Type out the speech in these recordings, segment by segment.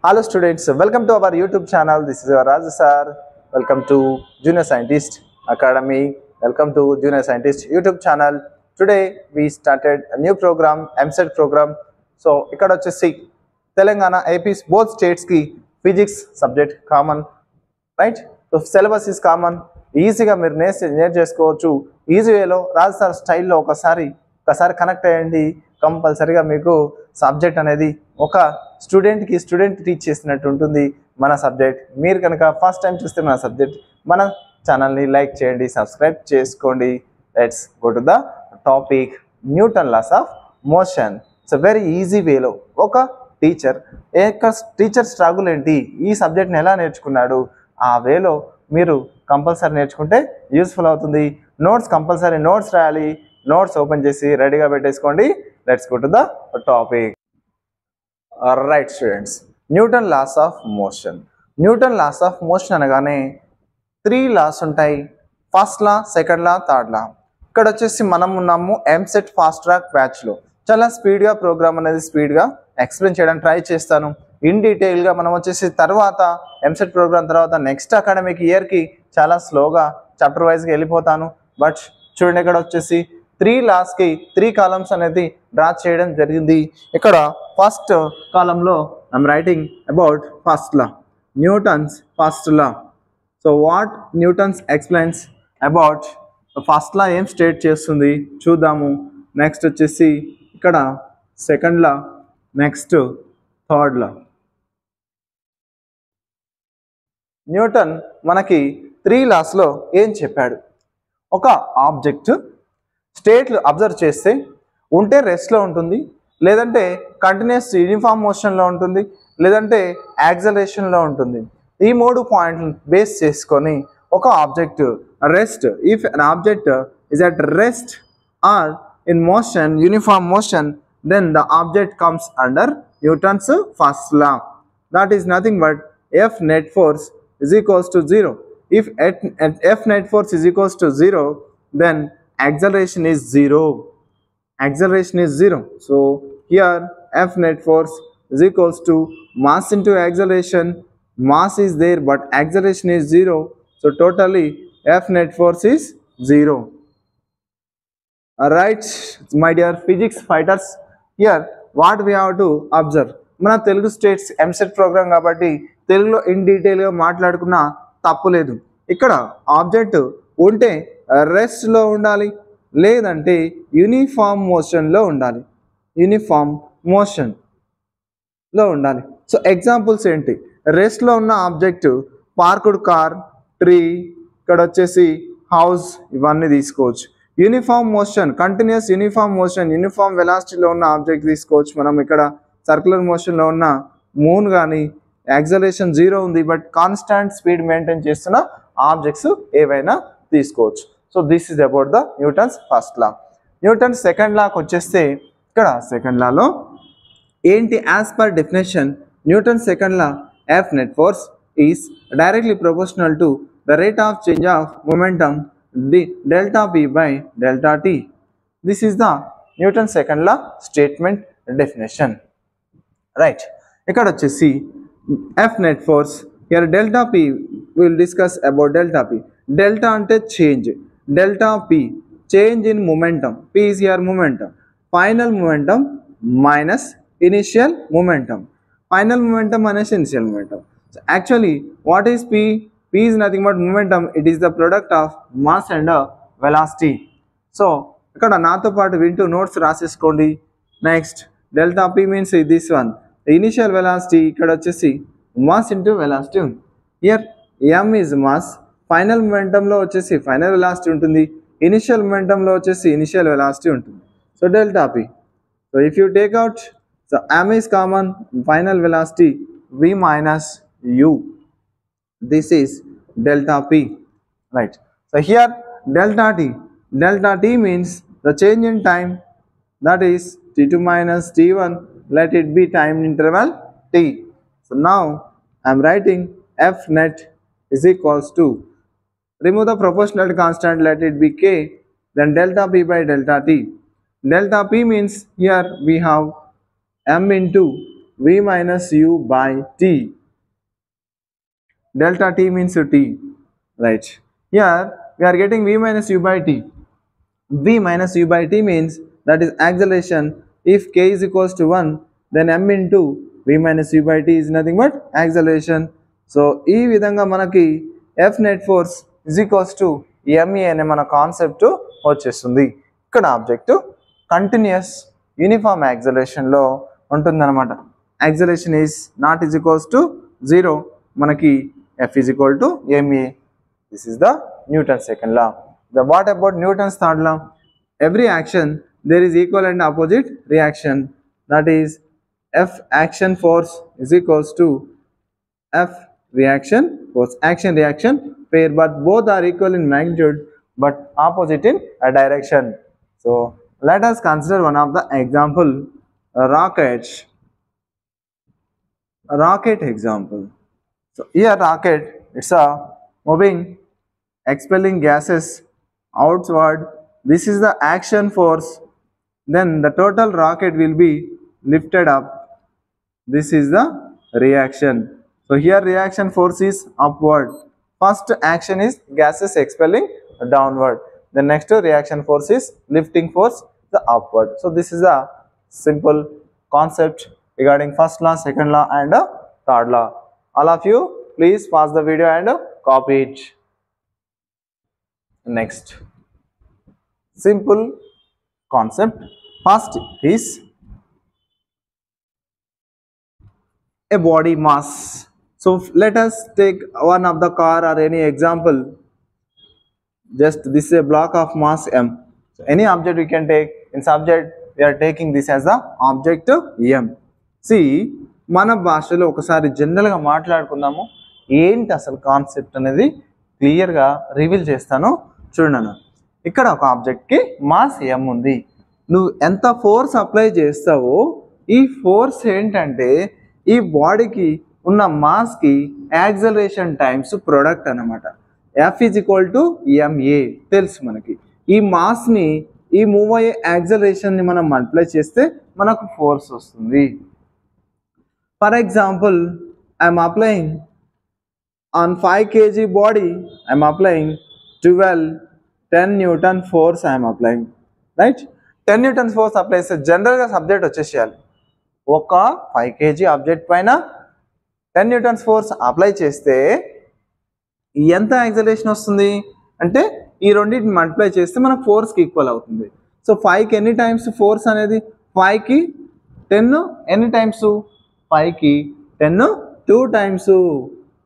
Hello students, welcome to our YouTube channel. This is your Raj sir. Welcome to Junior Scientist Academy. Welcome to Junior Scientist YouTube channel. Today we started a new program, MSET program. So ఇక్కడ వచ్చేసి Telangana AP both states కి physics subject common, right? So syllabus is common. ఈజీగా మీరు నేర్చేసుకోవచ్చు. Easy వేలో Raj sir స్టైల్లో ఒకసారి connect అయ్యండి. కంపల్సరీగా మీకు సబ్జెక్ట్ అనేది ఒక స్టూడెంట్ టీచ్ చేసినట్టు ఉంటుంది మన సబ్జెక్ట్. మీరు కనుక ఫస్ట్ టైం చూస్తే మన సబ్జెక్ట్ మన ఛానల్ని లైక్ చేయండి, సబ్స్క్రైబ్ చేసుకోండి. Let's go to the topic, Newton laws of motion. It's very easy వేలో ఒక టీచర్ స్ట్రగుల్ ఏంటి, ఈ సబ్జెక్ట్ని ఎలా నేర్చుకున్నాడు, ఆ వేలో మీరు కంపల్సరీ నేర్చుకుంటే యూస్ఫుల్ అవుతుంది. నోట్స్ కంపల్సరీ నోట్స్ రాయాలి. నోట్స్ ఓపెన్ చేసి రెడీగా పెట్టేసుకోండి. Let's go to the topic. Right students, Newton laws of motion. Newton laws of motion అనగానే 3 లాస్ ఉంటాయి. ఫస్ట్ లా, సెకండ్ లా, థర్డ్ లా. ఇక్కడ వచ్చేసి మనం ఉన్నాము ఎంసెట్ ఫాస్ట్ ట్రాక్ బ్యాచ్లో. చాలా స్పీడ్గా ప్రోగ్రామ్ అనేది స్పీడ్గా ఎక్స్ప్లెయిన్ చేయడానికి ట్రై చేస్తాను. ఇన్ డీటెయిల్గా మనం వచ్చేసి తర్వాత ఎంసెట్ ప్రోగ్రామ్ తర్వాత నెక్స్ట్ అకాడమిక్ ఇయర్కి చాలా స్లోగా చాప్టర్ వైజ్గా వెళ్ళిపోతాను. బట్ చూడండి, ఇక్కడ వచ్చేసి 3 లాస్కి 3 కాలమ్స్ అనేది డ్రా చేయడం జరిగింది. ఇక్కడ ఫస్ట్ కాలంలో I'm writing about first law, Newton's first law. So what Newton's explains about first law, ఏం స్టేట్ చేస్తుంది చూద్దాము. నెక్స్ట్ వచ్చేసి ఇక్కడ second law, next third law. Newton మనకి 3 లాస్లో ఏం చెప్పాడు? ఒక ఆబ్జెక్ట్ స్టేట్లు అబ్జర్వ్ చేస్తే ఉంటే రెస్ట్లో ఉంటుంది, లేదంటే కంటిన్యూస్ యూనిఫామ్ మోషన్లో ఉంటుంది, లేదంటే యాక్సలరేషన్లో ఉంటుంది. ఈ 3 పాయింట్లు బేస్ చేసుకొని ఒక object rest, if an object is at rest or in motion, uniform motion, then the object comes under Newton's first law. That is nothing but F net force is equals to 0. If F net force is equals to 0, then acceleration is 0. Acceleration is 0. So here F net force is equals to mass into acceleration. Mass is there but acceleration is 0. So totally F net force is 0. Alright, my dear physics fighters, here what we have to observe. మన Telugu states EAMCET programme కాబట్టి తెలుగులో in డీటెయిల్గా మాట్లాడుకున్న తప్పు లేదు. ఇక్కడ object ఉంటే రెస్ట్లో ఉండాలి, లేదంటే యూనిఫామ్ మోషన్లో ఉండాలి. యూనిఫామ్ మోషన్లో ఉండాలి. సో ఎగ్జాంపుల్స్ ఏంటి? రెస్ట్లో ఉన్న ఆబ్జెక్ట్ పార్క్డ్ కార్, ట్రీ, ఇక్కడ వచ్చేసి హౌస్, ఇవన్నీ తీసుకోవచ్చు. Uniform motion, continuous uniform motion, uniform వెలాసిటీలో ఉన్న ఆబ్జెక్ట్ తీసుకోవచ్చు. మనం ఇక్కడ సర్క్యులర్ మోషన్లో ఉన్న మూన్ కానీ యాక్సలరేషన్ 0 ఉంది బట్ కాన్స్టాంట్ స్పీడ్ మెయింటైన్ చేస్తున్న ఆబ్జెక్ట్స్ ఏవైనా తీసుకోవచ్చు. So this is about the Newton's first law. Newton second లాకి వచ్చేస్తే ఇక్కడ సెకండ్ లాలో ఏంటి? As per definition Newton second law, F net force is directly proportional to the rate of change of momentum delta p by delta t. This is the Newton second law statement definition. Right. ఇక్కడ వచ్చేసి F net force, here delta p, we will discuss about delta p. Delta అంటే change, delta p change in momentum, p is here momentum, final momentum minus initial momentum, final momentum minus initial momentum. So actually what is p? P is nothing but momentum. It is the product of mass and velocity. So ఇక్కడ నాతో పాటు వింటూ notes రాసేసుకోండి. Next delta P means this one, initial velocity, ఇక్కడ వచ్చేసి mass into velocity ఉంది. Here M is mass, final మొమెంటంలో వచ్చేసి ఫైనల్ వెలాసిటీ ఉంటుంది, ఇనిషియల్ మొమెంటంలో వచ్చేసి ఇనిషియల్ వెలాసిటీ ఉంటుంది. So delta P. So if you take out, so M is common, final velocity V minus U. This is delta p, right? So here delta t means the change in time, that is t2 minus t1, let it be time interval t. So now I am writing F net is equals to, remove the proportionality constant, let it be k, then delta p by delta t. Delta p means here we have m into v minus u by t. Delta t means t, right? Here we are getting v minus u by t. V minus u by t means that is acceleration. If k is equals to 1, then m into v minus u by t is nothing but acceleration. So ఈ విధంగా మనకి F net force is equals to ma అనే మన concept వచ్చేస్తుంది. ఇక్కడ object continuous uniform acceleration లో ఉంటుందన్నమాట. Acceleration is not is equals to 0, మనకి F is equal to ma. This is the Newton's second law. What about Newton's third law? Every action there is equal and opposite reaction. That is F action force is equals to F reaction force. Action reaction pair, but both are equal in magnitude but opposite in a direction. So let us consider one of the example, rocket example. So here rocket, it's a moving, expelling gases outward. This is the action force. Then the total rocket will be lifted up. This is the reaction. So here reaction force is upward. First action is gases expelling downward. The next reaction force is lifting force, the upward. So this is a simple concept regarding first law, second law and third law. All of you please pause the video and copy it. Next simple concept. First is a body mass. So let us take one of the car or any example. Just this is a block of mass m. So any object we can take. In subject we are taking this as the object m. See, మన భాషలో ఒకసారి జనరల్గా మాట్లాడుకుందాము. ఏంటి అసలు concept అనేది క్లియర్గా reveal చేస్తాను చూడండి. ఇక్కడ ఒక ఆబ్జెక్ట్కి మాస్ m ఉంది. నువ్వు ఎంత ఫోర్స్ అప్లై చేస్తావో ఈ ఫోర్స్ ఏంటంటే ఈ బాడీకి ఉన్న మాస్కి యాక్సలరేషన్ టైమ్స్ ప్రొడక్ట్ అనమాట. F is equal to ma తెలుసు మనకి. ఈ మాస్ని ఈ మూవ్ అయ్యే యాక్సలరేషన్ని మనం మల్టిప్లై చేస్తే మనకు ఫోర్స్ వస్తుంది. For example I'm applying on 5 kg body, I am applying 10 Newton force I am applying, right? 10 Newton force apply చేస్తే జనరల్గా సబ్జెక్ట్ వచ్చేసేయాలి. ఒక 5 kg ఆబ్జెక్ట్ పైన 10 Newton ఫోర్స్ అప్లై చేస్తే ఎంత యాక్సలరేషన్ వస్తుంది అంటే ఈ రెండింటిని మల్టిప్లై చేస్తే మనకు ఫోర్స్కి ఈక్వల్ అవుతుంది. సో 5కి ఎన్ని టైమ్స్ ఫోర్స్ అనేది 5కి 10 ఎన్ని టైమ్స్ 5కి 10 2 times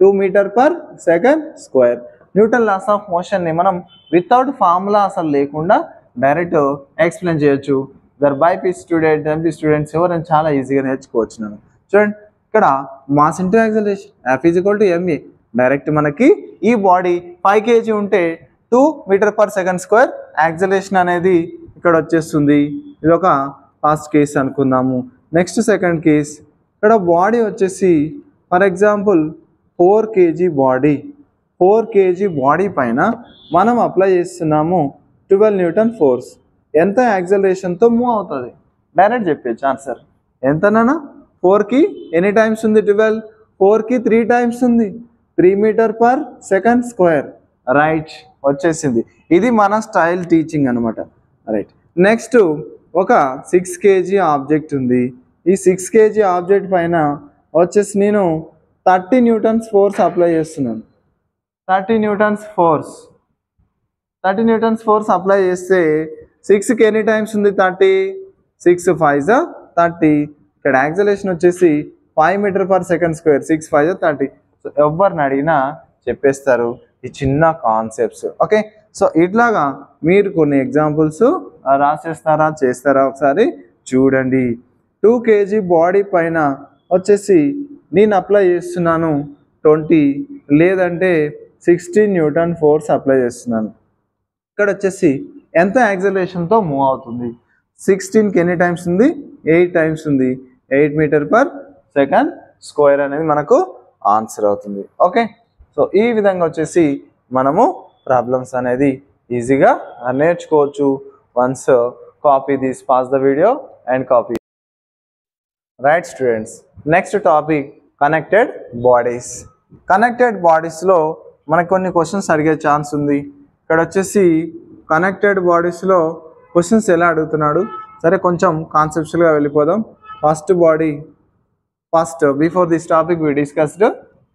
2 metre per second square. Newton laws of మోషన్ని మనం వితౌట్ ఫార్ములా అసలు లేకుండా డైరెక్ట్ ఎక్స్ప్లెయిన్ చేయొచ్చు. బైపీ స్టూడెంట్ ఎంపీ స్టూడెంట్స్ ఎవరైనా చాలా ఈజీగా నేర్చుకోవచ్చు. నేను చూడండి ఇక్కడ mass into acceleration F is equal to ma. Direct మనకి ఈ బాడీ 5 kg ఉంటే 2 metre per second square acceleration అనేది ఇక్కడ వచ్చేస్తుంది. ఇది ఒక ఫస్ట్ కేస్ అనుకుందాము. నెక్స్ట్ సెకండ్ కేస్, ఇక్కడ బాడీ వచ్చేసి for example 4 kg body, 4 kg body పైన మనం అప్లై చేస్తున్నాము 12 న్యూటన్ ఫోర్స్. ఎంత యాక్సలరేషన్తో మూవ్ అవుతుంది డైరెక్ట్ చెప్పేచ్చు ఆన్సర్. ఎంతనా 4కి ఎన్ని టైమ్స్ ఉంది 12, 4కి 3 టైమ్స్ ఉంది 3 meter per second square. Right వచ్చేసింది. ఇది మన స్టైల్ టీచింగ్ అనమాట. రైట్ నెక్స్ట్ ఒక 6 kg ఆబ్జెక్ట్ ఉంది. ఈ 6 kg ఆబ్జెక్ట్ పైన వచ్చేసి నేను 30 న్యూటన్స్ ఫోర్స్ అప్లై చేస్తున్నాను. 30 న్యూటన్స్ ఫోర్స్ అప్లై చేస్తే 6కి ఎన్ని టైమ్స్ ఉంది 30, 6 5 30. ఇక్కడ యాక్సలరేషన్ వచ్చేసి 5 meter per second square, 6 5 30. So ఎవరిని అడిగినా చెప్పేస్తారు ఈ చిన్న కాన్సెప్ట్స్. ఓకే, సో ఇట్లాగా మీరు కొన్ని ఎగ్జాంపుల్స్ రాసేస్తారా చేస్తారా ఒకసారి చూడండి. 2 kg బాడీ పైన వచ్చేసి నేను అప్లై చేస్తున్నాను 20 లేదంటే 16 న్యూటన్ ఫోర్స్ అప్లై చేస్తున్నాను. ఇక్కడ వచ్చేసి ఎంత యాక్సలరేషన్తో మూవ్ అవుతుంది 16కి ఎన్ని టైమ్స్ ఉంది 8 టైమ్స్ ఉంది 8 మీటర్ పర్ సెకండ్ స్క్వేర్ అనేది మనకు ఆన్సర్ అవుతుంది. ఓకే, సో ఈ విధంగా వచ్చేసి మనము ప్రాబ్లమ్స్ అనేది ఈజీగా నేర్చుకోవచ్చు. Once copy this, pause the video and copy. Right students, next topic connected bodies. Connected బాడీస్లో మనకు కొన్ని క్వశ్చన్స్ అడిగే ఛాన్స్ ఉంది. ఇక్కడ వచ్చేసి కనెక్టెడ్ బాడీస్లో క్వశ్చన్స్ ఎలా అడుగుతున్నాడు, సరే కొంచెం కాన్సెప్చువల్గా వెళ్ళిపోదాం. First before this topic we discussed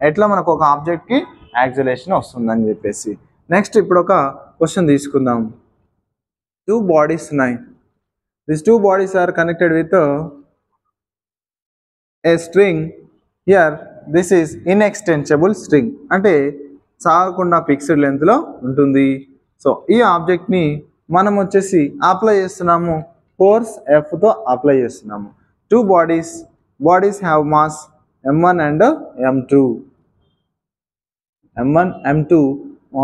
ఎట్లా మనకు ఒక ఆబ్జెక్ట్కి యాక్సిలరేషన్ వస్తుందని చెప్పేసి. నెక్స్ట్ ఇప్పుడు ఒక క్వశ్చన్ తీసుకుందాం. 2 బాడీస్ ఉన్నాయి. This 2 bodies are connected with a string. Here this is inextensible string, అంటే సాగకుండా ఫిక్స్డ్ లెంత్లో ఉంటుంది. సో ఈ ఆబ్జెక్ట్ని మనం వచ్చేసి అప్లై చేస్తున్నాము, ఫోర్స్ Fతో అప్లై చేస్తున్నాము. 2 bodies have mass m1 and m2. m1 m2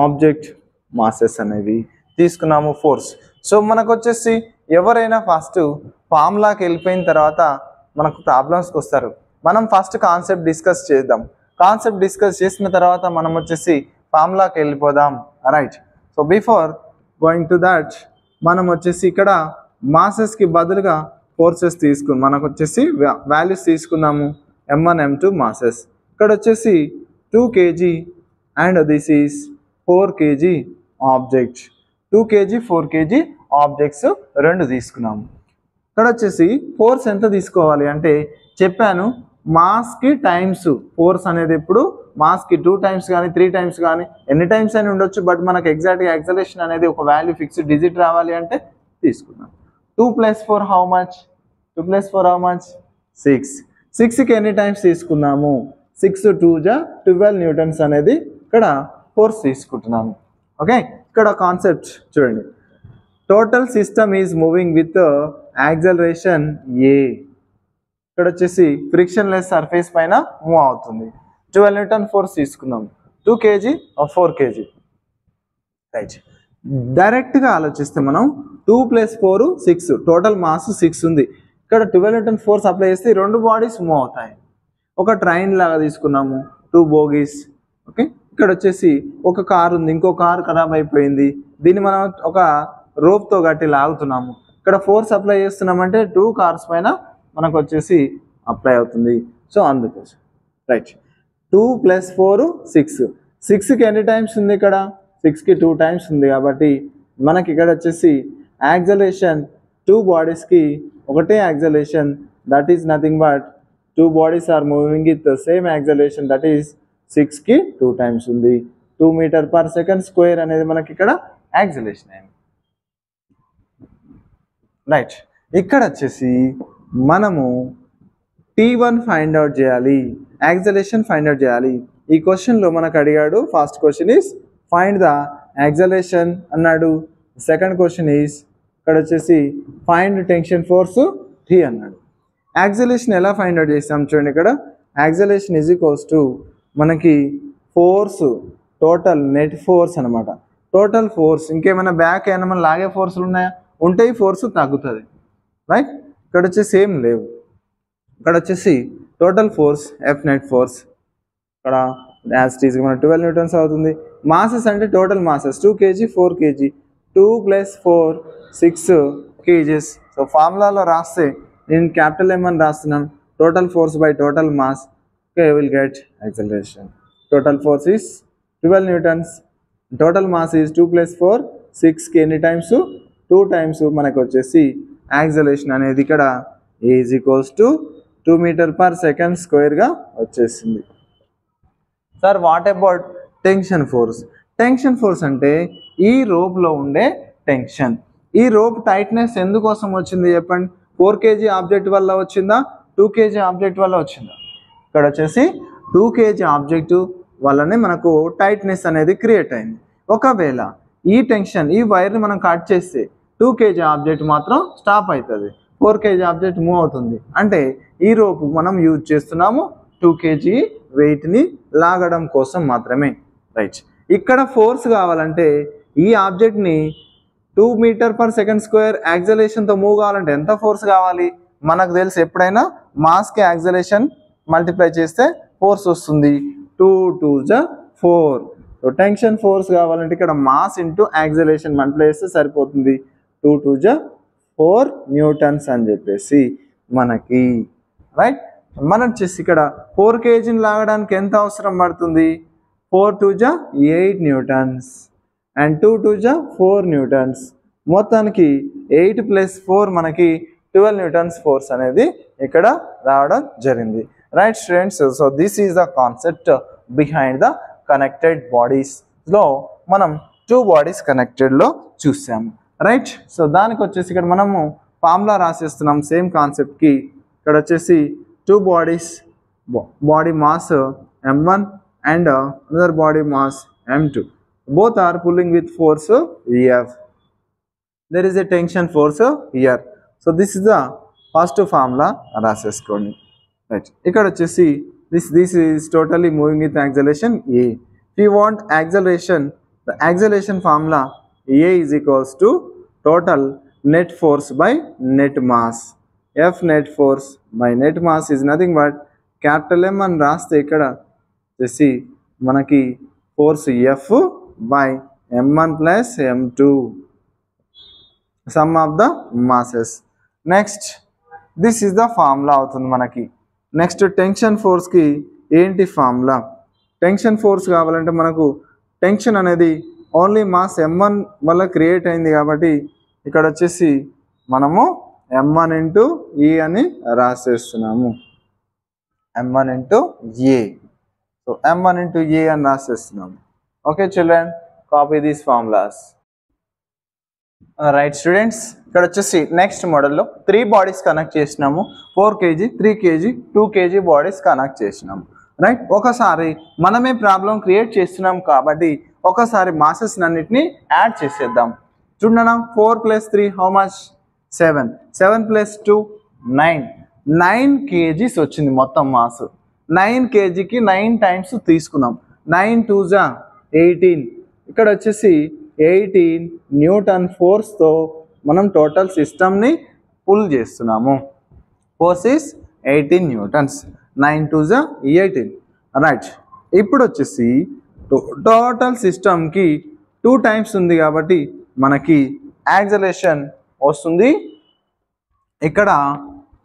object masses అనేవి తీసుకున్నాము, ఫోర్స్. సో మనకు వచ్చేసి ఎవరైనా ఫస్ట్ ఫార్ములాకి వెళ్ళిపోయిన తర్వాత మనకు ప్రాబ్లమ్స్కి వస్తారు. మనం ఫస్ట్ కాన్సెప్ట్ డిస్కస్ చేద్దాం. కాన్సెప్ట్ డిస్కస్ చేసిన తర్వాత మనం వచ్చేసి ఫార్ములాకి వెళ్ళిపోదాం. Right. So before going to that మనం వచ్చేసి ఇక్కడ మాసెస్కి బదులుగా ఫోర్సెస్ తీసుకుని మనకు వచ్చేసి వాల్యూస్ తీసుకున్నాము. m1 m2 masses. ఇక్కడ వచ్చేసి 2 kg and this is 4 kg object. 2 kg 4 kg objects రెండు తీసుకున్నాము. ఇక్కడ వచ్చేసి ఫోర్స్ ఎంత తీసుకోవాలి అంటే చెప్పాను, మాస్కి టైమ్స్ ఫోర్స్ అనేది ఎప్పుడు మాస్కి 2 times కానీ 3 times కానీ ఎన్ని టైమ్స్ అని ఉండొచ్చు, బట్ మనకు ఎగ్జాక్ట్గా యాక్సలరేషన్ అనేది ఒక వాల్యూ ఫిక్స్డ్ డిజిట్ రావాలి అంటే తీసుకున్నాం. 2 + 4 హౌ మచ్? 2 + 4 how much? 6. 6కి ఎన్ని టైమ్స్ తీసుకున్నాము? 6 2 జా 12 న్యూటన్స్ అనేది ఇక్కడ ఫోర్స్ తీసుకుంటున్నాము. ఓకే, ఇక్కడ కాన్సెప్ట్ చూడండి. Total system is moving with acceleration A. ఇక్కడ వచ్చేసి ఫ్రిక్షన్ లెస్ సర్ఫేస్ పైన మూవ్ అవుతుంది. 12 న్యూటన్ ఫోర్స్ తీసుకున్నాం. 2 kg 4 kg. రైట్. డైరెక్ట్గా ఆలోచిస్తే మనం 2 + 4 6, టోటల్ మాస్ 6 ఉంది. ఇక్కడ 12 న్యూటన్ ఫోర్స్ అప్లై చేస్తే 2 బాడీస్ మూవ్ అవుతాయి. ఒక ట్రైన్ లాగా తీసుకున్నాము, 2 bogies. ఓకే, ఇక్కడ వచ్చేసి ఒక కార్ ఉంది, ఇంకో కార్ ఖరాబ్ అయిపోయింది, దీన్ని మనం ఒక రోప్తో గట్టి లాగుతున్నాము. ఇక్కడ ఫోర్స్ అప్లై చేస్తున్నామంటే 2 cars పైన మనకు వచ్చేసి అప్లై అవుతుంది. సో అందుకోసం రైట్. 2 + 4 6. 6కి ఎన్ని టైమ్స్ ఉంది? ఇక్కడ 6కి 2 times ఉంది. కాబట్టి మనకి ఇక్కడ వచ్చేసి యాక్సలరేషన్ 2 బాడీస్కి ఒకటే acceleration, that is nothing but 2 bodies are moving with same acceleration, that is 6కి 2 times ఉంది. 2 m/s² అనేది మనకి ఇక్కడ యాక్సలరేషన్ అయింది. రైట్. ఇక్కడ వచ్చేసి మనము T1 ఫైండ్ అవుట్ చేయాలి, యాక్సలరేషన్ ఫైండ్ అవుట్ చేయాలి. ఈ క్వశ్చన్లో మనకు అడిగాడు, first question is find the acceleration అన్నాడు. సెకండ్ క్వశ్చన్ ఈస్ ఇక్కడ వచ్చేసి ఫైండ్ టెన్షన్ ఫోర్స్ T అన్నాడు. యాక్సలరేషన్ ఎలా ఫైండ్ అవుట్ చేస్తాం చూడండి. ఇక్కడ యాక్సలరేషన్ ఈజ్ ఈక్వల్స్ టు మనకి ఫోర్స్, టోటల్ నెట్ ఫోర్స్ అనమాట. టోటల్ ఫోర్స్, ఇంకేమైనా బ్యాక్ ఏమైనా లాగే ఫోర్సులు ఉన్నాయా? ఉంటాయి, ఫోర్స్ తగ్గుతుంది. రైట్. ఇక్కడ వచ్చేసి ఏం లేవు. ఇక్కడ వచ్చేసి total force F net force ఇక్కడ యాజ్ ఇట్ ఈజ్ మన 12 న్యూటన్స్ అవుతుంది. మాసెస్ అంటే total masses 2 kg 4 kg. 2 + 4 6 kgs. So ఫార్ములాలో రాస్తే నేను క్యాపిటల్ M అని రాస్తున్నాను, total force by total mass. Okay, will get acceleration. Total force is 12 newtons, total mass is 2 + 4 6కి ఎన్ని టైమ్స్? 2 times. మనకు వచ్చేసి యాక్సలరేషన్ అనేది ఇక్కడ ఈజ్ ఈక్వల్స్ టు 2 m/s² వచ్చేసింది. Sir what about tension force? Tension force అంటే ఈ రోప్లో ఉండే టెన్షన్. ఈ రోప్ టైట్నెస్ ఎందుకోసం వచ్చింది చెప్పండి? 4 kg ఆబ్జెక్ట్ వల్ల వచ్చిందా, 2 kg ఆబ్జెక్ట్ వల్ల వచ్చిందా? ఇక్కడ వచ్చేసి 2 kg ఆబ్జెక్ట్ వల్లనే మనకు టైట్నెస్ అనేది క్రియేట్ అయింది. ఒకవేళ ఈ టెన్షన్, ఈ వైర్ని మనం కట్ చేస్తే 2 kg ఆబ్జెక్ట్ మాత్రం స్టాప్ అవుతుంది, 4 kg ఆబ్జెక్ట్ మూవ్ అవుతుంది. అంటే ఈ రోపు మనం యూజ్ చేస్తున్నాము 2 kg వెయిట్ని లాగడం కోసం మాత్రమే. రైట్. ఇక్కడ ఫోర్స్ కావాలంటే ఈ ఆబ్జెక్ట్ని 2 m/s² యాక్సలరేషన్తో మూవ్ కావాలంటే ఎంత ఫోర్స్ కావాలి? మనకు తెలుసు, ఎప్పుడైనా మాస్కి యాక్సలరేషన్ మల్టిప్లై చేస్తే ఫోర్స్ వస్తుంది. 2 2 జా 4. సో టెన్షన్ ఫోర్స్ కావాలంటే ఇక్కడ మాస్ ఇంటూ యాక్సలరేషన్ మల్టిప్లై చేస్తే సరిపోతుంది. 2 2 జా 4 న్యూటన్స్ అని చెప్పేసి మనకి రైట్. మనం వచ్చేసి ఇక్కడ 4 kgని లాగడానికి ఎంత అవసరం పడుతుంది? 4 2 జా 8 న్యూటన్స్ అండ్ 2 2 జా 4 న్యూటన్స్. మొత్తానికి 8 + 4 మనకి 12 న్యూటన్స్ ఫోర్స్ అనేది ఇక్కడ రావడం జరిగింది. Right students, so this is the concept behind the connected bodies లో మనం 2 బాడీస్ కనెక్టెడ్లో చూసాము. రైట్. సో దానికి వచ్చేసి ఇక్కడ మనము ఫార్ములా రాసేస్తున్నాం సేమ్ కాన్సెప్ట్కి. ఇక్కడ వచ్చేసి 2 bodies, body mass m1 and another body mass m2. Both are pulling with force F. There is a tension force here. So this is the first formula రాసేసుకోండి. Right. ఇక్కడ వచ్చేసి this is totally moving with acceleration A. If you want acceleration, the acceleration formula A is equals to total net force by net mass. F net force by net mass is nothing but capital M అని రాస్తే ఇక్కడ వచ్చేసి మనకి force F by m1 plus m2 sum of the masses. Next this is the formula అవుతుంది మనకి. Next tension ఫోర్స్కి ఏంటి formula? Tension force కావాలంటే మనకు టెన్షన్ అనేది ఓన్లీ మాస్ m1 వల్ల క్రియేట్ అయింది కాబట్టి ఇక్కడ వచ్చేసి మనము m1 ఇంటూ E అని రాసేస్తున్నాము. m1 into A. So m1 into A అని రాసేస్తున్నాము. Okay children, copy these formulas. Right students, ఇక్కడ వచ్చేసి నెక్స్ట్ మోడల్లో 3 బాడీస్ కనెక్ట్ చేసినాము. 4 kg, 3 kg, 2 kg bodies connect చేసినాము. రైట్. ఒకసారి మనమే ప్రాబ్లం క్రియేట్ చేస్తున్నాం కాబట్టి ఒకసారి మాసెస్ అన్నిటిని యాడ్ చేసేద్దాం. చూడండి, 4 + 3 హౌ మచ్? 7. 7 + 2 9 kgs వచ్చింది మొత్తం మాస్. 9 kgకి 9 టైమ్స్ తీసుకున్నాం. 9 2 జా 18. ఇక్కడ వచ్చేసి 18 న్యూటన్ ఫోర్స్తో మనం టోటల్ సిస్టమ్ని పుల్ చేస్తున్నాము. Force is 18 Newton's. 9 2 జా 18. రైట్. ఇప్పుడు వచ్చేసి టోటల్ సిస్టమ్కి 2 టైమ్స్ ఉంది కాబట్టి మనకి యాక్సలరేషన్ వస్తుంది. ఇక్కడ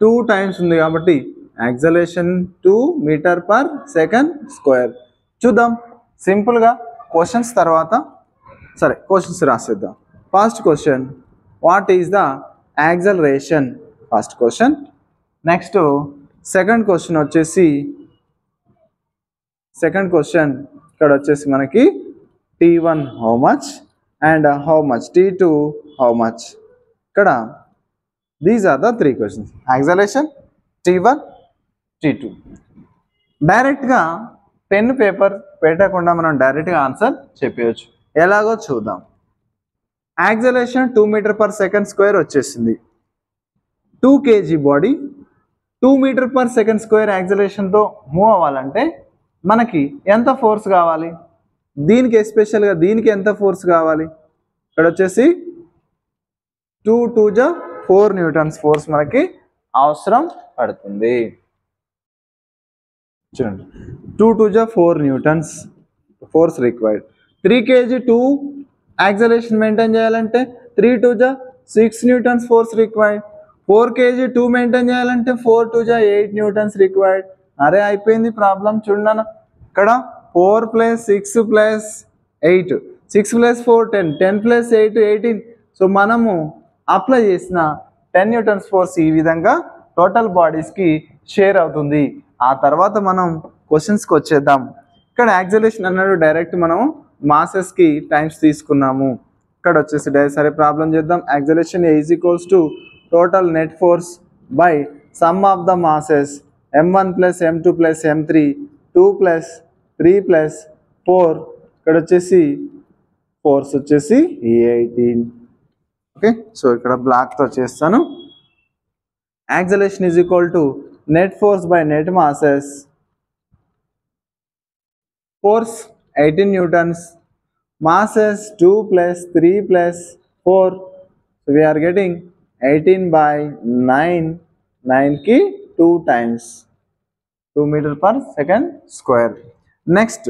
2 టైమ్స్ ఉంది కాబట్టి యాక్సలరేషన్ 2 m/s². చూద్దాం సింపుల్గా క్వశ్చన్స్ తర్వాత. సరే, క్వశ్చన్స్ రాసేద్దాం. First question, what is the acceleration? First question. Next second question వచ్చేసి ఇక్కడ వచ్చేసి మనకి T1 how much and how much, T2 how much. ఇక్కడ these are the 3 questions. Acceleration, T1, T2. డైరెక్ట్గా పెన్ పేపర్ పెట్టకుండా మనం డైరెక్ట్గా ఆన్సర్ చెప్పవచ్చు. ఎలాగో చూద్దాం. యాక్సలరేషన్ 2 m/s² వచ్చేసింది. 2 kg బాడీ 2 m/s² యాక్సలరేషన్తో మూవ్ అవ్వాలంటే మనకి ఎంత ఫోర్స్ కావాలి? దీనికి ఎస్పెషల్గా దీనికి ఎంత ఫోర్స్ కావాలి? ఇక్కడ వచ్చేసి 2 2 జా 4 న్యూటన్స్ ఫోర్స్ మనకి అవసరం పడుతుంది. చూడండి, 2 2 జా 4 Newton's force required. 3 kg 2 acceleration maintain చేయాలంటే 3 2 జా 6 newtons force required. 4 kg 2 maintain చేయాలంటే 4 2 జా 8 న్యూటన్స్ రిక్వైర్డ్. అరే అయిపోయింది ప్రాబ్లం. చూడన్న, ఇక్కడ 4 + 6 + 8, 6 + 4 10, 10 + 8 18. సో మనము అప్లై చేసిన 10 న్యూటన్స్ ఫోర్స్ ఈ విధంగా టోటల్ బాడీస్కి షేర్ అవుతుంది. ఆ తర్వాత మనం క్వశ్చన్స్కి వచ్చేద్దాం. ఇక్కడ యాక్సలరేషన్ అన్నాడు డైరెక్ట్ మనం మాసెస్కి టైమ్స్ తీసుకున్నాము. ఇక్కడ వచ్చేసి సరే ప్రాబ్లం చేద్దాం. Acceleration is equals to total net force by some of the masses m1 + m2 + m3, 2 + 3 + 4. ఇక్కడ వచ్చేసి ఫోర్స్ వచ్చేసి 18. ఓకే, సో ఇక్కడ బ్లాక్తో చేస్తాను. Acceleration is equal to net force by net masses. Force 18 newtons, masses 2 + 3 + 4. So we are getting 18/9. 9కి 2 times 2 m/s². Next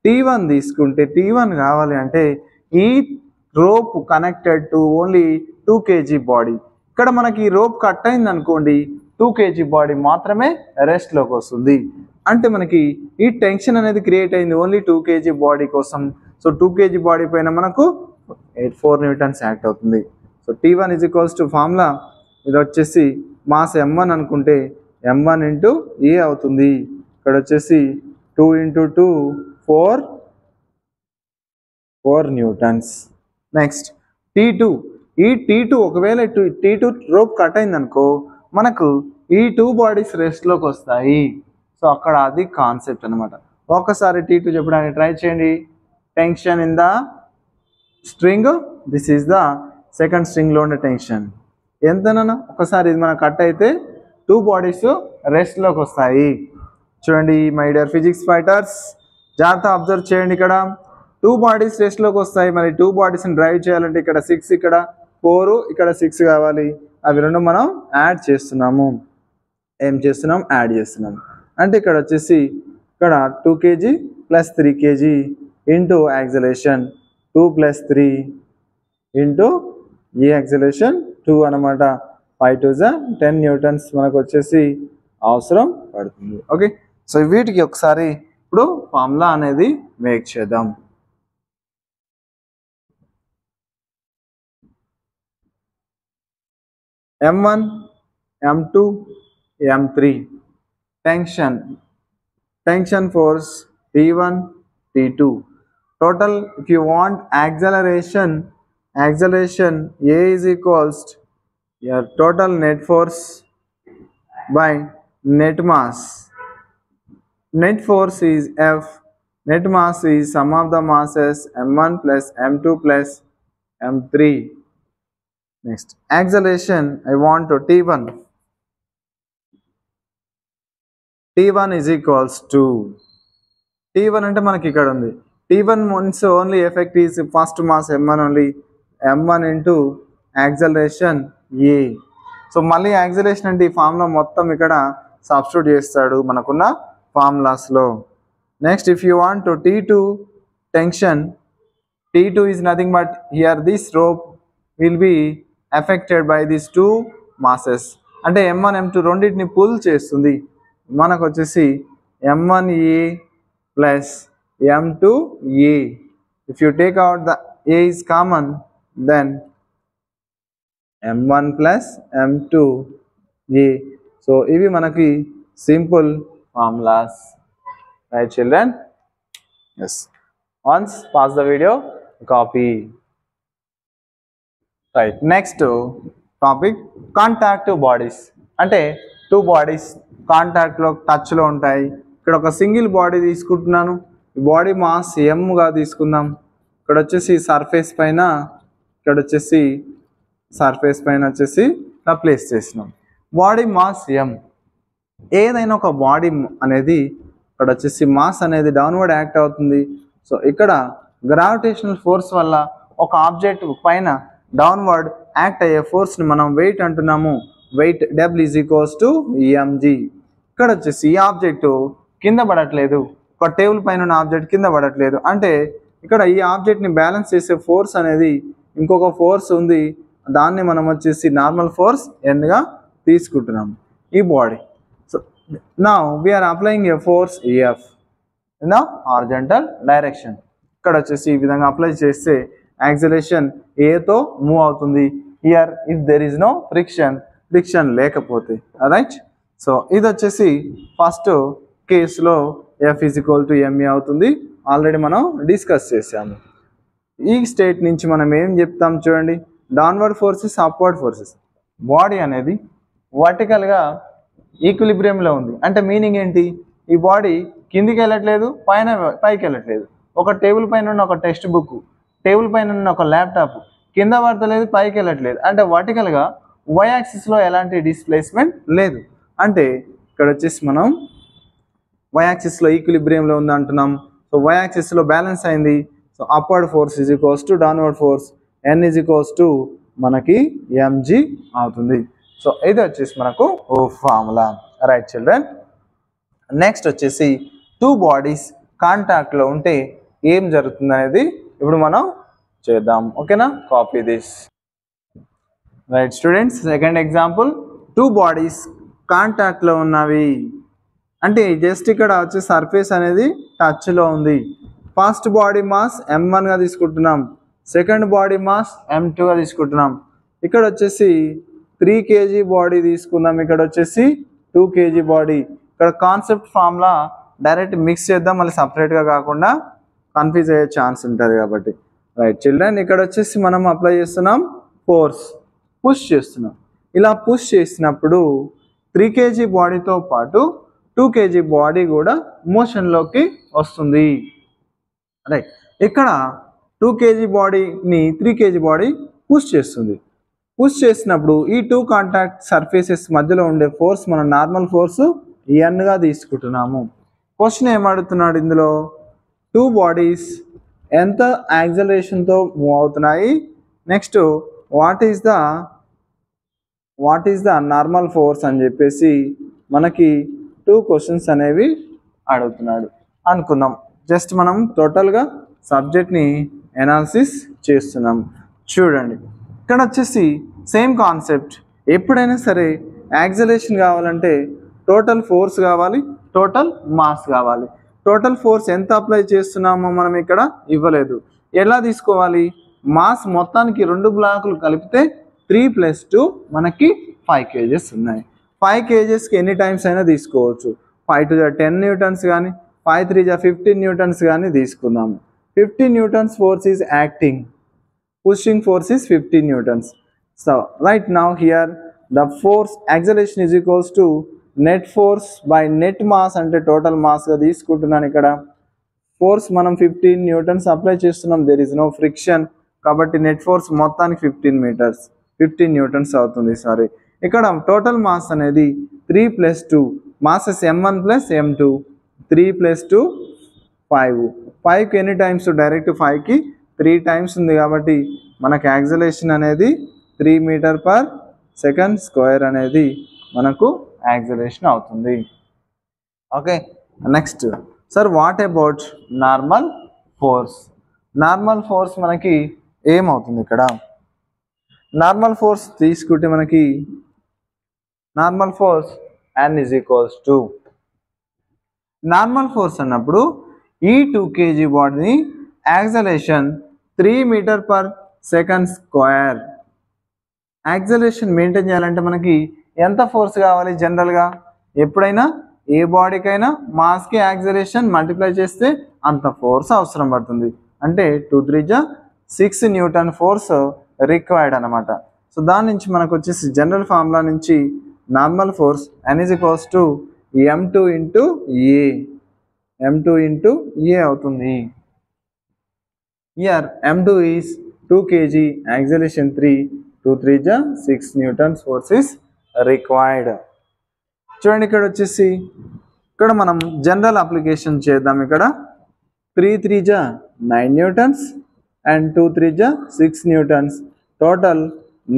T1 తీసుకుంటే T1 కావాలి అంటే ఈ rope connected to only 2 kg body. ఇక్కడ మనకి రోప్ కట్ అయింది అనుకోండి, 2 kg బాడీ మాత్రమే రెస్ట్లోకి వస్తుంది. అంటే మనకి ఈ టెన్షన్ అనేది క్రియేట్ అయింది ఓన్లీ 2 kg బాడీ కోసం. సో 2 kg బాడీ పైన మనకు 4 న్యూటన్స్ యాక్ట్ అవుతుంది. So T1 is equals to formula ఇది వచ్చేసి మాస్ m1 అనుకుంటే m1 ఇంటూ ఏ అవుతుంది. ఇక్కడ వచ్చేసి 2 ఇంటూ 2 4 న్యూటన్స్. నెక్స్ట్ T2, ఈ T2 ఒకవేళ T2 రోప్ కట్ అయింది అనుకో మనకు ఈ 2 బాడీస్ రెస్ట్లోకి వస్తాయి. సో అక్కడ అది కాన్సెప్ట్ అనమాట. ఒకసారి T2 చెప్పడానికి ట్రై చేయండి. Tension in the string, this is the second స్ట్రింగ్లో ఉండే టెన్షన్ ఎంతనన్నా. ఒకసారి ఇది మనకు కట్ అయితే 2 బాడీస్ రెస్ట్లోకి వస్తాయి. చూడండి మై డియర్ ఫిజిక్స్ ఫైటర్స్, జాగ్రత్త అబ్జర్వ్ చేయండి. ఇక్కడ 2 బాడీస్ రెస్ట్లోకి వస్తాయి. మరి 2 బాడీస్ని డ్రైవ్ చేయాలంటే ఇక్కడ 6, ఇక్కడ 4, ఇక్కడ 6 కావాలి. అవి రెండు మనం యాడ్ చేస్తున్నాము. ఏం చేస్తున్నాం? యాడ్ చేస్తున్నాం. అంటే ఇక్కడ వచ్చేసి ఇక్కడ 2 kg plus 3 kg into acceleration 2 plus 3 into ఈ యాక్సలేషన్ 2 అనమాట. 5 to 10 న్యూటన్స్ మనకు వచ్చేసి అవసరం పడుతుంది. ఓకే, సో వీటికి ఒకసారి ఇప్పుడు ఫార్ములా అనేది మేక్ చేద్దాం. m1, m2, m3 tension force T1, T2. Total, if you want acceleration A is equals your total net force by net mass. Net force is F, net mass is sum of the masses m1 plus m2 plus m3. Next, acceleration I want to T1. T1 is equals to T1 అంటే మనకి ఇక్కడ ఉంది. T1 means only effect is first mass m1 only, m1 into acceleration A. సో మళ్ళీ acceleration అంటే ఈ formula మొత్తం ఇక్కడ సబ్స్టిట్యూట్ చేస్తాడు మనకున్న ఫార్ములాస్లో. Next if you want to T2 tension, T2 is nothing but here this rope will be affected by these 2 masses. అంటే m1 m2 రెండింటిని పుల్ చేస్తుంది. మనకు వచ్చేసి m1a plus m2a. If you take out the a is common, then m1 plus m2a. So ఇవి మనకి simple formulas. Right children? Yes. Once pause the video, copy. Right. Next topic, contact bodies. అంటే 2 bodies కాంటాక్ట్లో టచ్లో ఉంటాయి. ఇక్కడ ఒక single body తీసుకుంటున్నాను. ఈ బాడీ మాస్ ఎంగా తీసుకుందాం. ఇక్కడ వచ్చేసి సర్ఫేస్ పైన, ఇక్కడ వచ్చేసి సర్ఫేస్ పైన వచ్చేసి ఇలా ప్లేస్ చేసినాం. బాడీ మాస్ ఎం. ఏదైనా ఒక బాడీ అనేది ఇక్కడ వచ్చేసి మాస్ అనేది డౌన్వర్డ్ యాక్ట్ అవుతుంది. సో ఇక్కడ గ్రావిటేషనల్ ఫోర్స్ వల్ల ఒక ఆబ్జెక్ట్ పైన డౌన్వర్డ్ యాక్ట్ అయ్యే ఫోర్స్ని మనం వెయిట్ అంటున్నాము. Weight W is equals to mg. ఇక్కడ వచ్చేసి ఈ ఆబ్జెక్టు కింద పడట్లేదు, ఒక టేబుల్ పైన ఉన్న ఆబ్జెక్ట్ కింద పడట్లేదు. అంటే ఇక్కడ ఈ ఆబ్జెక్ట్ని బ్యాలెన్స్ చేసే ఫోర్స్ అనేది ఇంకొక ఫోర్స్ ఉంది, దాన్ని మనం వచ్చేసి నార్మల్ ఫోర్స్ Nగా తీసుకుంటున్నాము ఈ బాడీ. So now we are applying a force EF in the horizontal direction. ఇక్కడ వచ్చేసి ఈ విధంగా అప్లై చేస్తే యాక్సలేషన్ ఏతో మూవ్ అవుతుంది. Here if there is no friction లేకపోతే. రైట్. సో ఇది వచ్చేసి ఫస్ట్ కేసులో F is equal to ma అవుతుంది. ఆల్రెడీ మనం డిస్కస్ చేసాము. ఈ స్టేట్ నుంచి మనం ఏం చెప్తాం చూడండి, downward forces, upward forces. Body అనేది వర్టికల్గా ఈక్విలిబ్రియంలో ఉంది. అంటే మీనింగ్ ఏంటి? ఈ బాడీ కిందికి వెళ్ళట్లేదు, పైకి వెళ్ళట్లేదు. ఒక టేబుల్ పైన ఉన్న ఒక టెక్స్ట్ బుక్, టేబుల్ పైన ఉన్న ఒక ల్యాప్టాప్ కింద పడతలేదు, పైకి వెళ్ళట్లేదు. అంటే వర్టికల్గా వై యాక్సిస్లో ఎలాంటి డిస్ప్లేస్మెంట్ లేదు. అంటే ఇక్కడ వచ్చేసి మనం వై యాక్సిస్లో ఈక్విలిబ్రియంలో ఉంది అంటున్నాం. సో వై యాక్సిస్లో బ్యాలెన్స్ అయింది. So upward force is equals to downward force N is equals to మనకి mg అవుతుంది. సో ఇది వచ్చేసి మనకు ఓ ఫార్ములా. Right children. నెక్స్ట్ వచ్చేసి 2 బాడీస్ కాంటాక్ట్లో ఉంటే ఏం జరుగుతుంది అనేది ఇప్పుడు మనం చేద్దాం. ఓకేనా? Copy this. Right students, second example, 2 bodies కాంటాక్ట్లో ఉన్నవి. అంటే జస్ట్ ఇక్కడ వచ్చే సర్ఫేస్ అనేది టచ్లో ఉంది. ఫస్ట్ బాడీ మాస్ m1గా తీసుకుంటున్నాం, సెకండ్ బాడీ మాస్ m2గా తీసుకుంటున్నాం. ఇక్కడ వచ్చేసి 3 kg బాడీ తీసుకుందాం, ఇక్కడ వచ్చేసి 2 kg బాడీ. ఇక్కడ కాన్సెప్ట్ ఫార్ములా డైరెక్ట్ మిక్స్ చేద్దాం, మళ్ళీ సపరేట్గా కాకుండా కన్ఫ్యూజ్ అయ్యే ఛాన్స్ ఉంటుంది కాబట్టి. రైట్ చిల్డ్రన్, ఇక్కడ వచ్చేసి మనం అప్లై చేస్తున్నాం ఫోర్స్, పుష్ చేస్తున్నాం. ఇలా పుష్ చేసినప్పుడు 3 kg బాడీతో పాటు 2 kg బాడీ కూడా మోషన్లోకి వస్తుంది. రైట్, ఇక్కడ 2 kg బాడీని 3 kg బాడీ పుష్ చేస్తుంది. పుష్ చేసినప్పుడు ఈ 2 కాంటాక్ట్ సర్ఫేసెస్ మధ్యలో ఉండే ఫోర్స్ మనం నార్మల్ ఫోర్స్ Nగా తీసుకుంటున్నాము. క్వశ్చన్ ఏమడుగుతున్నాడు ఇందులో, 2 బాడీస్ ఎంత యాక్సలరేషన్తో మూవ్ అవుతున్నాయి, next what is the normal force అని చెప్పేసి మనకి 2 క్వశ్చన్స్ అనేవి అడుగుతున్నాడు అనుకుందాం. జస్ట్ మనం టోటల్గా సబ్జెక్ట్ని ఎనాలిసిస్ చేస్తున్నాం. చూడండి, ఇక్కడ వచ్చేసి సేమ్ కాన్సెప్ట్. ఎప్పుడైనా సరే యాక్సలరేషన్ కావాలంటే టోటల్ ఫోర్స్ కావాలి, టోటల్ మాస్ కావాలి. టోటల్ ఫోర్స్ ఎంత అప్లై చేస్తున్నామో మనం ఇక్కడ ఇవ్వలేదు. ఎలా తీసుకోవాలి, మాస్ మొత్తానికి 2 బ్లాకులు కలిపితే 3 + 2 మనకి 5 kgs ఉన్నాయి. 5 kgsకి ఎన్ని టైమ్స్ అయినా తీసుకోవచ్చు. 5 × 10 న్యూటన్స్ కానీ 5 × 3 = 15 న్యూటన్స్ కానీ తీసుకుందాము. 15 newtons force is acting, pushing force is 15 newtons. So right now here the force acceleration is equals to net force by net mass, అంటే టోటల్ మాస్గా తీసుకుంటున్నాను. ఇక్కడ ఫోర్స్ మనం 15 న్యూటన్స్ అప్లై చేస్తున్నాం, దేర్ ఇస్ నో ఫ్రిక్షన్, కాబట్టి net force మొత్తానికి 15 Newton's అవుతుంది. Sorry, ఇక్కడ టోటల్ మాస్ అనేది 3 + 2 మాసెస్ m1 + m2, 3 + 2 5. 5కి ఎన్ని టైమ్స్, డైరెక్ట్ 5కి 3 టైమ్స్ ఉంది కాబట్టి మనకు యాక్సలరేషన్ అనేది 3 m/s² అనేది మనకు యాక్సలరేషన్ అవుతుంది. Okay, next sir what about normal force? Normal force మనకి ఏమవుతుంది? ఇక్కడ నార్మల్ ఫోర్స్ తీసుకుంటే మనకి normal force N = normal force అన్నప్పుడు ఈ 2 kg బాడీని యాక్సలరేషన్ 3 m/s². యాక్సలరేషన్ మెయింటైన్ చేయాలంటే మనకి ఎంత ఫోర్స్ కావాలి? జనరల్గా ఎప్పుడైనా ఏ బాడీకైనా మాస్కి యాక్సలరేషన్ మల్టిప్లై చేస్తే అంత ఫోర్స్ అవసరం పడుతుంది. అంటే 2 × 3 = 6 న్యూటన్ ఫోర్స్ రిక్వైర్డ్ అనమాట. సో దాని నుంచి మనకు వచ్చేసి జనరల్ ఫార్ములా నుంచి normal force N = m2 × A, m2 × A అవుతుంది. Here m2 is 2 kg, acceleration 3, 2 × 3 = 6 newtons force is required. చూడండి, ఇక్కడ వచ్చేసి ఇక్కడ మనం జనరల్ అప్లికేషన్ చేద్దాం. ఇక్కడ 3 × 3 = 9 newtons and 2 × 3 = 6 newtons. Total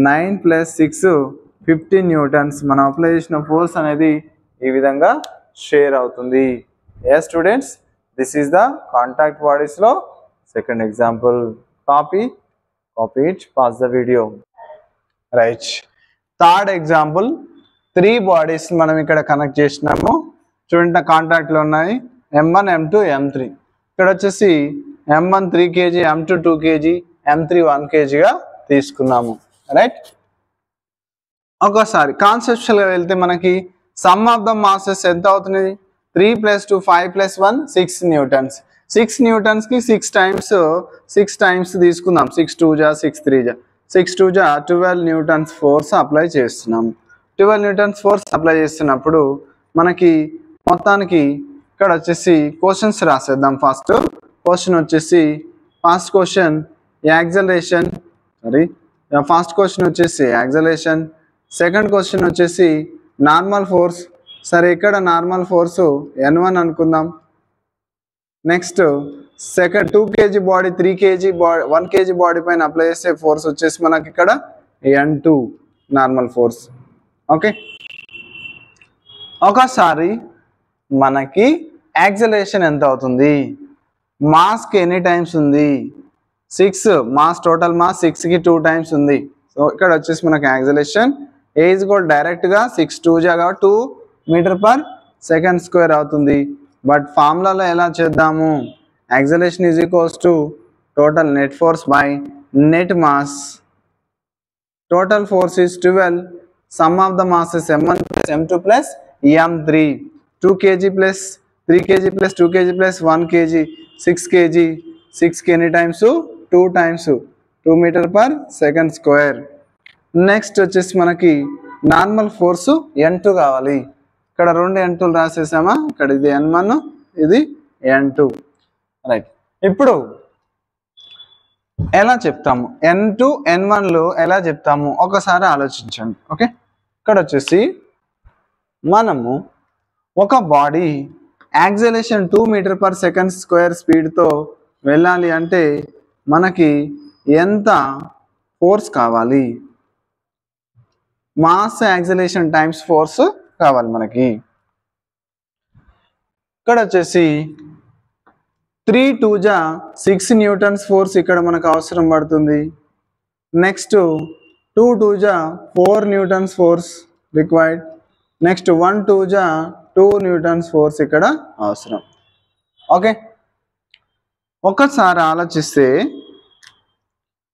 9 + 6 15 newtons. మనం అప్లై చేసిన ఫోర్స్ అనేది ఈ విధంగా షేర్ అవుతుంది. Yes students, this is the contact బాడీస్లో second example. Copy it, pause the video. Right, third example. 3 bodies మనం ఇక్కడ కనెక్ట్ చేసినాము. చూడండి, కాంటాక్ట్లో ఉన్నాయి m1, m2, m3. ఇక్కడ వచ్చేసి m1 3 kg, m2 2 kg, m3 1 kgగా తీసుకున్నాము. రైట్, ఒకసారి కాన్సెప్చువల్గా వెళ్తే మనకి సమ్ ఆఫ్ ద మాసెస్ ఎంత అవుతుంది? 3 + 2 5 + 1 6 న్యూటన్స్. 6 న్యూటన్స్కి 6 టైమ్స్ తీసుకుందాం. 6 × 2 = 6 × 3 = 6 × 2 = 12 న్యూటన్స్ ఫోర్స్ అప్లై చేస్తున్నాం. 12 న్యూటన్స్ ఫోర్స్ అప్లై చేస్తున్నప్పుడు మనకి మొత్తానికి ఇక్కడ వచ్చేసి క్వశ్చన్స్ రాసేద్దాం. ఫస్ట్ క్వశ్చన్ వచ్చేసి first question acceleration, second question వచ్చేసి నార్మల్ ఫోర్స్. సరే, ఇక్కడ నార్మల్ ఫోర్స్ N1 అనుకుందాం. Next second 2 kg body 3 kg body 1 kg body పైన అప్లై చేసే ఫోర్స్ వచ్చేసి మనకి ఇక్కడ N2 నార్మల్ ఫోర్స్. ఓకే, ఒకసారి మనకి యాక్సలరేషన్ ఎంత అవుతుంది? మాస్కి ఎన్ని టైమ్స్ ఉంది? 6. మాస్, టోటల్ మాస్ 6కి 2 టైమ్స్ ఉంది. సో ఇక్కడ వచ్చేసి మనకి యాక్సలరేషన్ ఏ ఈజ్ ఈక్వల్ డైరెక్ట్గా 6 2 2 మీటర్ పర్ సెకండ్ స్క్వేర్ అవుతుంది. బట్ ఫార్ములాలో ఎలా చేద్దాము? Acceleration is equals to total net force by net mass. Total force is 12. Some of the masses m1 plus m2 plus m3. 2 kg plus 3 kg plus 2 kg plus 1 kg 6 kg. 6 ఎన్ని times? 2 times 2 metre per second square. Next వచ్చేసి మనకి normal force n2 కావాలి. ఇక్కడ 2 n2లు రాసేసామా? ఇక్కడ ఇది n1 ఇది n2. Right. ఇప్పుడు ఎలా చెప్తాము? n2 n1లు ఎలా చెప్తాము ఒకసారి ఆలోచించండి. ఓకే, ఇక్కడ వచ్చేసి మనము ఒక body acceleration 2 metre per second square స్పీడ్తో వెళ్ళాలి అంటే మనకి ఎంత ఫోర్స్ కావాలి? మాస్ యాక్సలరేషన్ టైమ్స్ ఫోర్స్ కావాలి మనకి. ఇక్కడ వచ్చేసి 3 2 6 న్యూటన్స్ ఫోర్స్ ఇక్కడ మనకు అవసరం పడుతుంది. Next 2 2 4 Newton's force required. Next 1 2 2 Newton's force ఇక్కడ అవసరం. ఓకే, ఒక్కసారి ఆలోచిస్తే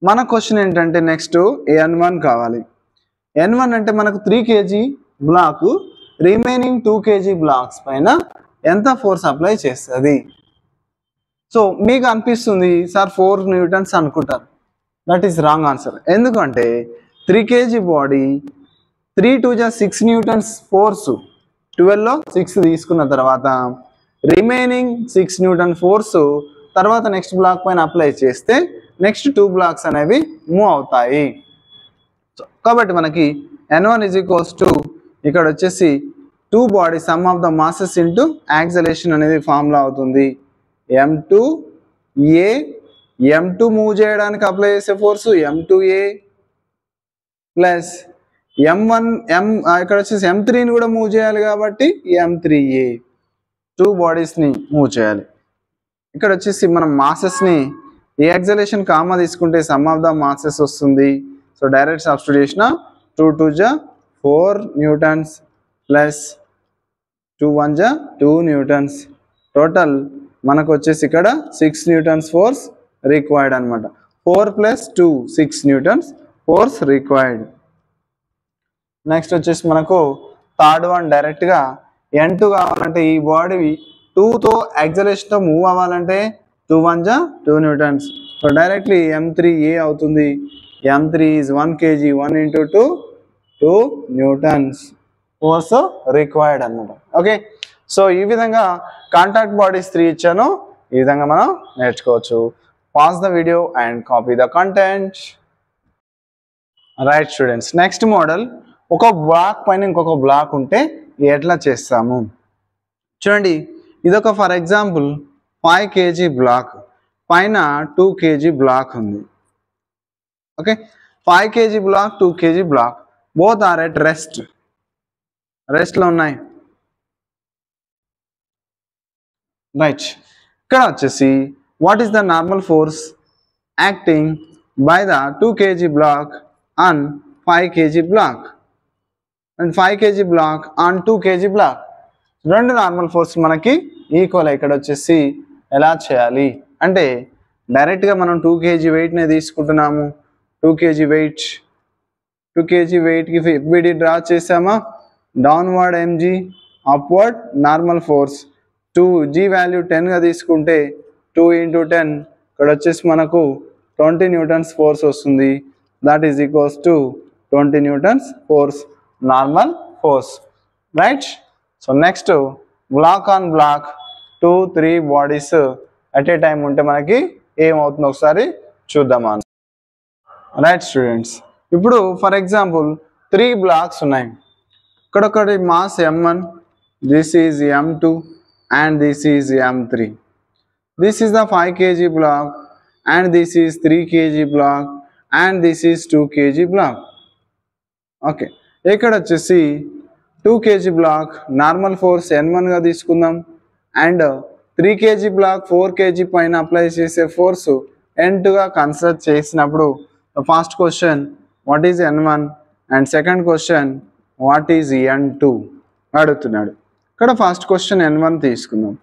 మన క్వశ్చన్ ఏంటంటే నెక్స్ట్ n1 కావాలి. n1 అంటే మనకు 3 kg block remaining 2 kg blocks పైన ఎంత ఫోర్స్ అప్లై చేస్తుంది? సో మీకు అనిపిస్తుంది సార్ 4 న్యూటన్స్ అనుకుంటారు. That is wrong answer. ఎందుకంటే 3 kg బాడీ 3 2 6 న్యూటన్స్ ఫోర్స్ 12లో 6 తీసుకున్న తర్వాత రిమైనింగ్ 6 న్యూటన్ ఫోర్స్ తర్వాత నెక్స్ట్ బ్లాక్ పైన అప్లై చేస్తే నెక్స్ట్ 2 బ్లాక్స్ అనేవి మూవ్ అవుతాయి. కాబట్టి మనకి n1 ఈజ్ ఈక్వల్స్ టు ఇక్కడ వచ్చేసి 2 body some of the masses into acceleration అనేది ఫార్ములా అవుతుంది. m2a m2 మూవ్ చేయడానికి అప్లై చేసే ఫోర్స్ m2a ప్లస్ m1 ఇక్కడ వచ్చేసి m3ని కూడా మూవ్ చేయాలి కాబట్టి m3a. 2 బాడీస్ని మూవ్ చేయాలి. ఇక్కడ వచ్చేసి మనం మాసెస్ని ఏ యాక్సలరేషన్ కామా తీసుకుంటే సమ్ ఆఫ్ ద మాసెస్ వస్తుంది. So direct substitution 2 2 4 newtons plus 2 1 2 newtons. Total మనకు వచ్చేసి ఇక్కడ 6 న్యూటన్స్ ఫోర్స్ రిక్వైర్డ్ అనమాట. 4 + 2 6 న్యూటన్స్ ఫోర్స్ రిక్వైర్డ్. నెక్స్ట్ వచ్చేసి మనకు థర్డ్ వన్ డైరెక్ట్గా n2 కావాలంటే ఈ బాడీ 2తో యాక్సలరేషన్తో మూవ్ అవ్వాలంటే 2 1 2 న్యూటన్స్. సో డైరెక్ట్లీ m3a అవుతుంది. m3 is 1 kg 1 × 2 2 Newton's force required అనమాట. ఓకే, సో ఈ విధంగా కాంటాక్ట్ బాడీస్ 3 ఇచ్చాను. ఈ విధంగా మనం నేర్చుకోవచ్చు. Pause the video and copy the content. Right students, next model ఒక బ్లాక్ పైన ఇంకొక బ్లాక్ ఉంటే ఎట్లా చేస్తాము చూడండి. ఇదొక ఫర్ ఎగ్జాంపుల్ 5 kg బ్లాక్ పైన 2 kg బ్లాక్ ఉంది. Okay, 5 kg block 2 kg block both are at రెస్ట్లో ఉన్నాయి. రైట్, ఇక్కడ వచ్చేసి what is the normal force acting by the 2 kg block on 5 kg block and 5 kg block on 2 kg block. రెండు normal force మనకి equal. ఇక్కడ వచ్చేసి ఎలా చేయాలి అంటే డైరెక్ట్గా మనం 2 kg వెయిట్నే తీసుకుంటున్నాము. 2 kg వెయిట్కి FBD డ్రా చేసామా? Downward mg, upward normal force 2g value 10గా తీసుకుంటే 2 × 10 ఇక్కడ వచ్చేసి మనకు 20 న్యూటన్స్ ఫోర్స్ వస్తుంది. That is equals to 20 newtons force normal force. Right, so next block on block 2 3 bodies at a time ఉంటే మనకి ఏమవుతుందో ఒకసారి చూద్దామా. రైట్ స్టూడెంట్స్, ఇప్పుడు ఫర్ ఎగ్జాంపుల్ 3 బ్లాక్స్ ఉన్నాయి. ఇక్కడొకటి mass m1, this is m2 and this is m3. This is the 5 kg block and this is 3 kg block and this is 2 kg block. Okay, ఇక్కడ వచ్చేసి 2 kg black normal force n1 గా తీసుకుందాం and 3 kg black 4 kg పైన apply చేసే force n2 గా consider చేసినప్పుడు first question what is n1 and second question what is N2 అడుగుతున్నాడు. ఇక్కడ ఫస్ట్ క్వశ్చన్ N1 తీసుకుందాం.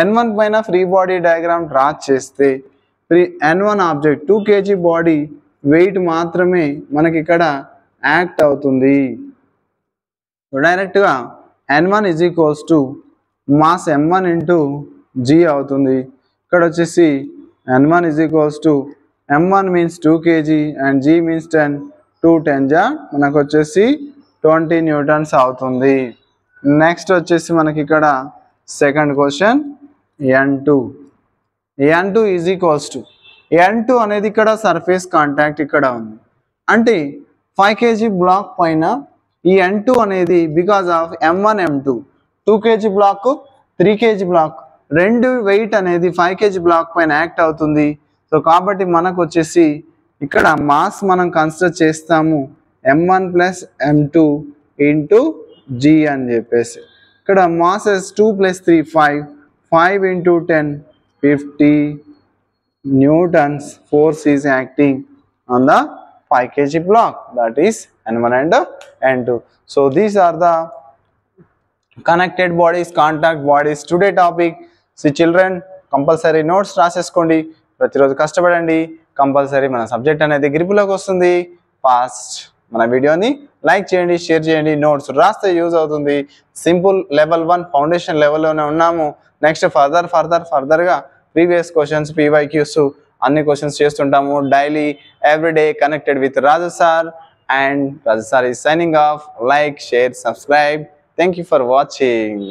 N1 పైన ఫ్రీ బాడీ డయాగ్రామ్ డ్రా చేస్తే N1 object 2 kg body weight మాత్రమే మనకి ఇక్కడ యాక్ట్ అవుతుంది. డైరెక్ట్గా N1 is equals to mass M1 into G అవుతుంది. ఇక్కడ వచ్చేసి N1 is equals to M1 means 2 kg and G means 10, 2 10 జా మనకు వచ్చేసి 20 న్యూటన్స్ అవుతుంది. నెక్స్ట్ వచ్చేసి మనకి ఇక్కడ second question N2 is equals to N2 అనేది ఇక్కడ సర్ఫేస్ కాంటాక్ట్ ఇక్కడ ఉంది. అంటే 5 kg బ్లాక్ పైన ఈ N2 అనేది because of M1 M2 2 kg block 3 kg block రెండు వెయిట్ అనేది 5 kg బ్లాక్ పైన యాక్ట్ అవుతుంది. సో కాబట్టి మనకు వచ్చేసి ఇక్కడ మాస్ మనం కన్సిడర్ చేస్తాము M1 plus M2 into G అని చెప్పేసి. ఇక్కడ mass 2 plus 3 5 into 10 50 newtons force is acting on the 5 kg block, that is N1 and N2. So these are the connected bodies, contact bodies today topic. So children compulsory notes రాసేసుకోండి, ప్రతిరోజు కష్టపడండి, compulsory మన subject అనేది గ్రిప్లోకి వస్తుంది. Fast మన వీడియోని like చేయండి, share చేయండి, notes రాస్తే యూజ్ అవుతుంది. సింపుల్ లెవెల్ 1 ఫౌండేషన్ లెవెల్లోనే ఉన్నాము. నెక్స్ట్ ఫర్దర్గా ప్రీవియస్ క్వశ్చన్స్ PYQs అన్ని క్వశ్చన్స్ చేస్తుంటాము daily everyday. Connected with Raju sir, and Raju sir is signing off. Like, share, subscribe. Thank you for watching.